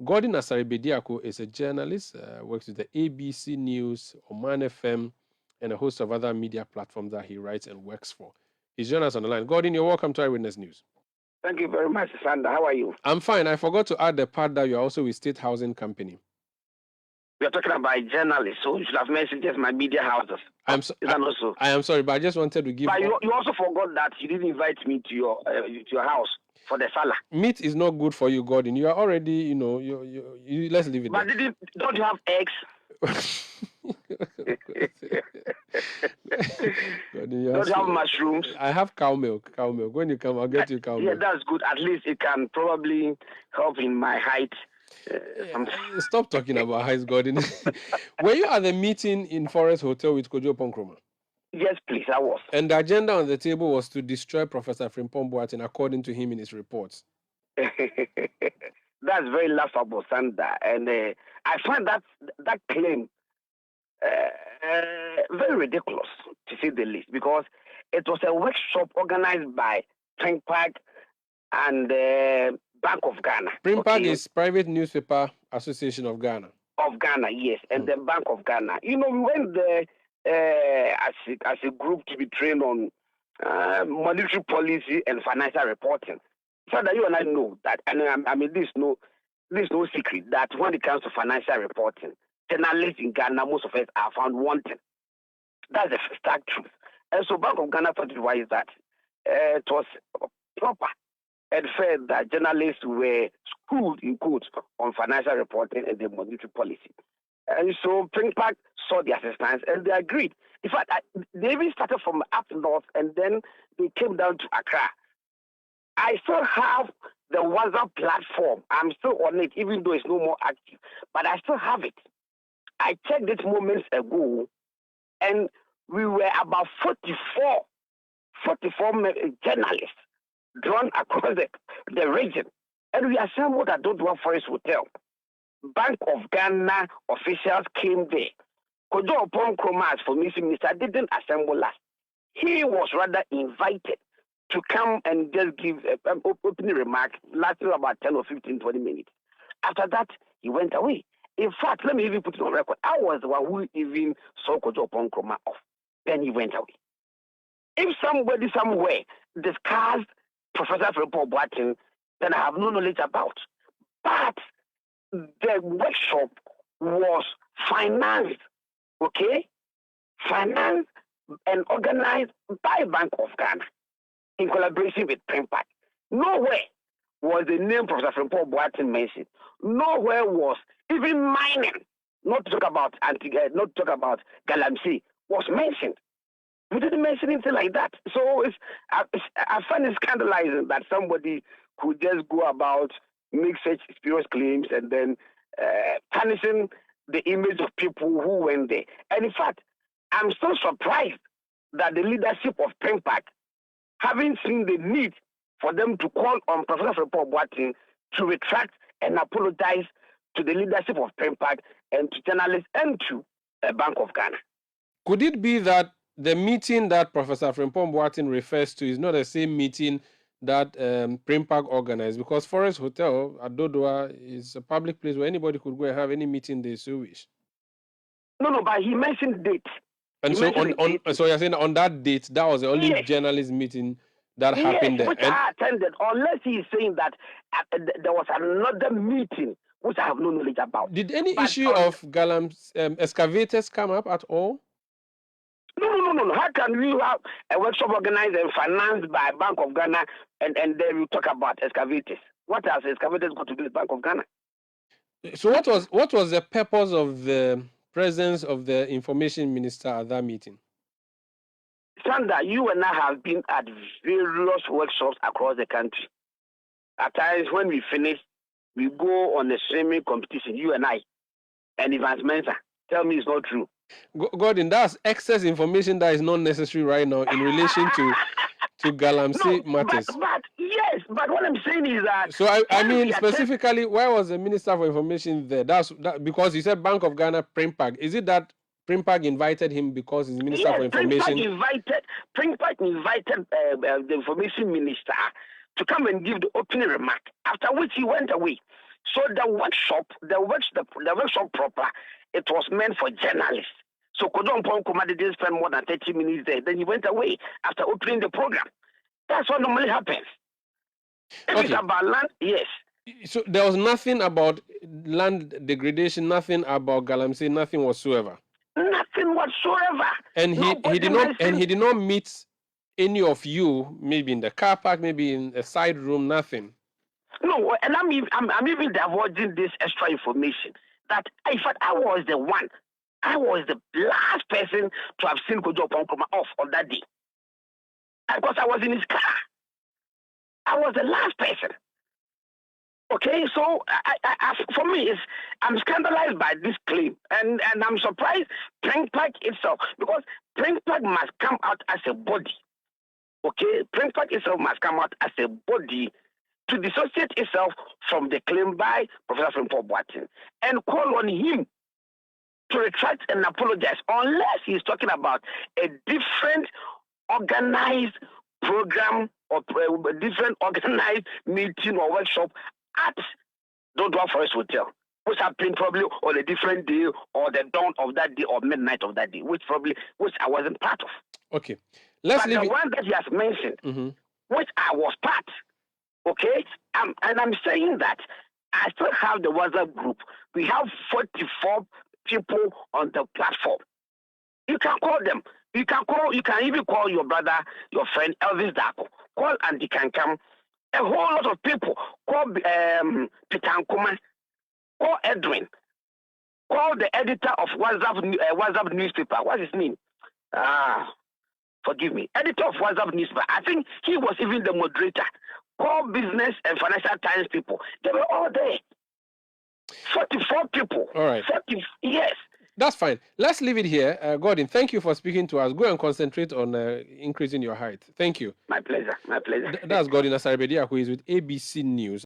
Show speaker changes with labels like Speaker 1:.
Speaker 1: Gordon Asare-Bediako is a journalist, works with the ABC News, Oman FM, and a host of other media platforms that he writes and works for. He's joining us on the line. Gordon, you're welcome to Eyewitness News.
Speaker 2: Thank you very much, Sandra. How are you?
Speaker 1: I'm fine. I forgot to add the part that you're also with State Housing Company.
Speaker 2: We are talking about journalists, so you should have mentioned just my media houses.
Speaker 1: I am sorry, but I just wanted to give...
Speaker 2: But you also forgot that you didn't invite me to your house for the salah.
Speaker 1: Meat is not good for you, Gordon. You are already, you let's leave it
Speaker 2: but
Speaker 1: there.
Speaker 2: Don't you have eggs?
Speaker 1: Gordon,
Speaker 2: don't you have mushrooms?
Speaker 1: I have cow milk. When you come, I'll get you cow milk.
Speaker 2: Yeah, that's good. At least it can probably help in my height.
Speaker 1: Stop talking about heights, Gordon. Were you at the meeting in Forest Hotel with Kojo Ponkroma?
Speaker 2: Yes, please, I was.
Speaker 1: And the agenda on the table was to destroy Professor Frimpong-Boateng, according to him in his reports.
Speaker 2: That's very laughable, Sandra. And I find that claim very ridiculous, to say the least, because it was a workshop organized by Frimpong and Bank of Ghana.
Speaker 1: Frimpong is Private Newspaper Association of Ghana.
Speaker 2: Of Ghana, yes, and the Bank of Ghana. We went there as a group to be trained on monetary policy and financial reporting. So that you and I know that, and this no secret that when it comes to financial reporting, journalists in Ghana, most of us are found wanting. That's the stark truth. And so Bank of Ghana thought it was that it was proper and fair that journalists were schooled in quotes on financial reporting and the monetary policy. And so Frimpong saw the assistance and they agreed. In fact, they even started from up north and then they came down to Accra. I still have the WhatsApp platform. I'm still on it, even though it's no more active. But I still have it. I checked it moments ago, and we were about 44 journalists drawn across the region. And we assembled at Dodua Forest Hotel. Bank of Ghana officials came there. Kojo Ponkroma, as Information Minister, didn't assemble us. He was rather invited to come and just give an opening remark, lasting about 10 or 15, 20 minutes. After that, he went away. In fact, let me even put it on record. I was the one who even saw Kojo Ponkroma off. Then he went away. If somebody somewhere discussed Professor Frimpong-Boateng, then I have no knowledge about. But the workshop was financed, okay? Financed and organized by Bank of Ghana in collaboration with Frimpong. Nowhere was the name Professor Frimpong-Boateng mentioned. Nowhere was even mining, not to talk about Galamsey, was mentioned. We didn't mention anything like that. So I find it scandalizing that somebody could just go about, make such spurious claims, and then tarnishing the image of people who went there. And in fact, I'm so surprised that the leadership of Frimpong, having seen the need for them to call on Professor Frimpong-Boateng to retract and apologize to the leadership of Frimpong and to journalists and to the Bank of Ghana.
Speaker 1: Could it be that the meeting that Professor Frimpong-Boateng refers to is not the same meeting that Frimpong organized? Because Forest Hotel at Dodua is a public place where anybody could go and have any meeting they so wish.
Speaker 2: No, but he mentioned dates.
Speaker 1: And so so you're saying on that date, that was the only journalist meeting that happened there?
Speaker 2: Which I attended, unless he is saying that there was another meeting which I have no knowledge about.
Speaker 1: Did any issue of Galam's excavators come up at all?
Speaker 2: No. How can we have a workshop organized and financed by Bank of Ghana and then we talk about excavators? What has excavators got to do with Bank of Ghana?
Speaker 1: So what was the purpose of the presence of the information minister at that meeting?
Speaker 2: Sandra, you and I have been at various workshops across the country. At times when we finish, we go on a swimming competition, you and I, and Evans Mensah. Tell me it's not true.
Speaker 1: Gordon, that's excess information that is not necessary right now in relation to Galamsey matters.
Speaker 2: But what I'm saying is that...
Speaker 1: So I mean specifically, why was the Minister for Information there? That's because you said Bank of Ghana, Frimpong. Is it that Frimpong invited him because he's Minister for Information?
Speaker 2: Frimpong invited the Information Minister to come and give the opening remark, after which he went away. So the workshop proper, it was meant for journalists. So Kojo Oppong-Nkrumah didn't spend more than 30 minutes there. Then he went away after opening the program. That's what normally happens. If it's about land, yes.
Speaker 1: So there was nothing about land degradation, nothing about Galamsey, nothing whatsoever.
Speaker 2: Nothing whatsoever.
Speaker 1: And he did not meet any of you, maybe in the car park, maybe in a side room, nothing.
Speaker 2: No, and I'm even divulging this extra information that in fact I was the last person to have seen Kojo Oppong-Nkrumah off on that day. Because I was in his car. I was the last person. Okay, so for me, I'm scandalized by this claim, and I'm surprised Primpong itself, because Primpong must come out as a body. Okay, Primpong itself must come out as a body to dissociate itself from the claim by Professor Frimpong-Boateng and call on him to retract and apologize, unless he's talking about a different organized program or a different organized meeting or workshop at Dodua Forest Hotel, which happened probably on a different day or the dawn of that day or midnight of that day, which I wasn't part of.
Speaker 1: Okay.
Speaker 2: But the one that he has mentioned, which I was part, okay, and I'm saying that I still have the WhatsApp group. We have 44 people on the platform. You can call them. You can even call your brother, your friend Elvis Dako. Call and he can come. A whole lot of people. Call Peter Nkuma. Call Edwin. Call the editor of WhatsApp newspaper. What's his name? Forgive me. Editor of WhatsApp newspaper. I think he was even the moderator. Call Business and Financial Times people. They were all there. 44 people.
Speaker 1: All right.
Speaker 2: 40, yes.
Speaker 1: That's fine. Let's leave it here. Gordon, thank you for speaking to us. Go and concentrate on increasing your height. Thank you.
Speaker 2: My pleasure. My pleasure.
Speaker 1: That's Gordon Asaribedia, who is with ABC News.